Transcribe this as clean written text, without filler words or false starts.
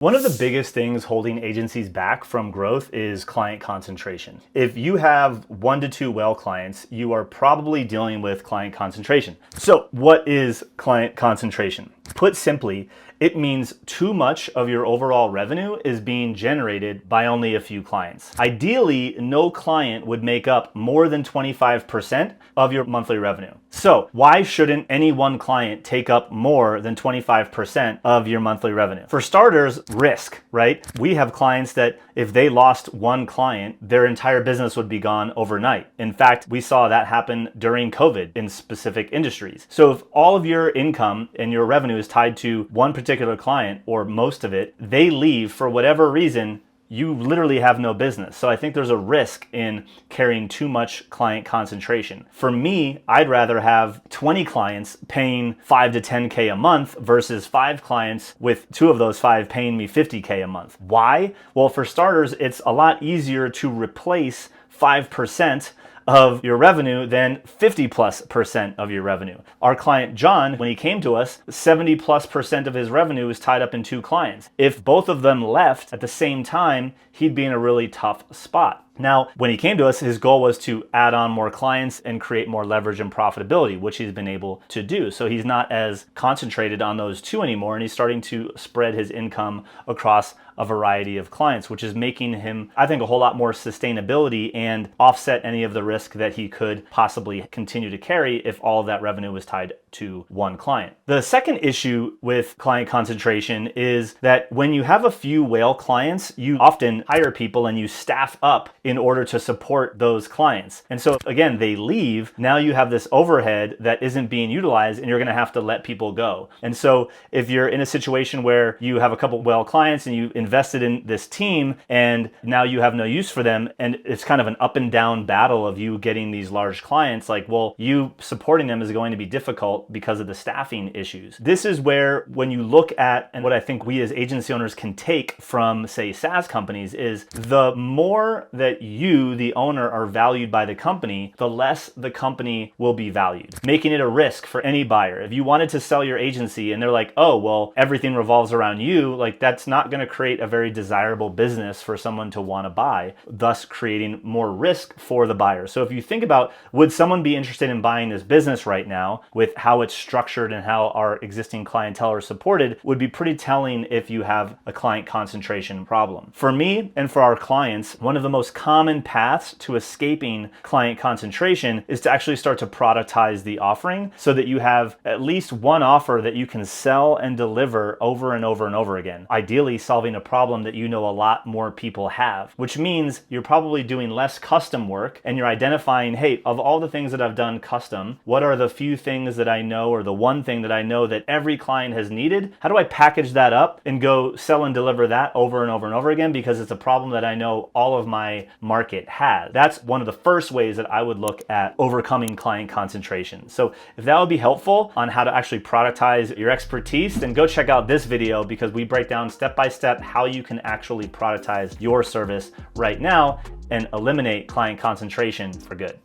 One of the biggest things holding agencies back from growth is client concentration. If you have 1 to 2 whale clients, you are probably dealing with client concentration. So what is client concentration? Put simply, it means too much of your overall revenue is being generated by only a few clients. Ideally, no client would make up more than 25% of your monthly revenue. So why shouldn't any one client take up more than 25% of your monthly revenue? For starters, risk, right? We have clients that if they lost one client, their entire business would be gone overnight. In fact, we saw that happen during COVID in specific industries. So if all of your income and your revenue is tied to one particular client or most of it, they leave for whatever reason, you literally have no business. So I think there's a risk in carrying too much client concentration. For me, I'd rather have 20 clients paying 5 to 10K a month versus 5 clients with 2 of those 5 paying me 50K a month. Why? Well, for starters, it's a lot easier to replace 5% of your revenue than 50+% of your revenue. Our client John, when he came to us, 70+% of his revenue was tied up in 2 clients. If both of them left at the same time, he'd be in a really tough spot. Now, when he came to us, his goal was to add on more clients and create more leverage and profitability, which he's been able to do. So he's not as concentrated on those 2 anymore, and he's starting to spread his income across a variety of clients, which is making him, I think, a whole lot more sustainability and offset any of the risk that he could possibly continue to carry if all of that revenue was tied to one client. The second issue with client concentration is that when you have a few whale clients, you often hire people and you staff up in order to support those clients. And so again, they leave. Now you have this overhead that isn't being utilized and you're going to have to let people go. And so if you're in a situation where you have a couple whale clients and you invested in this team and now you have no use for them, and it's kind of an up and down battle of you getting these large clients, like, well, you supporting them is going to be difficult because of the staffing issues. This is where, when you look at, and what I think we as agency owners can take from, say, SaaS companies, is the more that you, the owner, are valued by the company, the less the company will be valued, making it a risk for any buyer. If you wanted to sell your agency and they're like, oh, well, everything revolves around you, like, that's not going to create a very desirable business for someone to want to buy, thus creating more risk for the buyer. So if you think about, would someone be interested in buying this business right now with how it's structured and how our existing clientele are supported, would be pretty telling if you have a client concentration problem. For me and for our clients, one of the most common paths to escaping client concentration is to actually start to productize the offering so that you have at least one offer that you can sell and deliver over and over and over again. Ideally, solving a problem that you know a lot more people have, which means you're probably doing less custom work and you're identifying, hey, of all the things that I've done custom, what are the few things that I know, or the one thing that I know that every client has needed? How do I package that up and go sell and deliver that over and over and over again, because it's a problem that I know all of my market has? That's one of the first ways that I would look at overcoming client concentration. So if that would be helpful on how to actually productize your expertise, then go check out this video, because we break down step by step how you can actually productize your service right now and eliminate client concentration for good.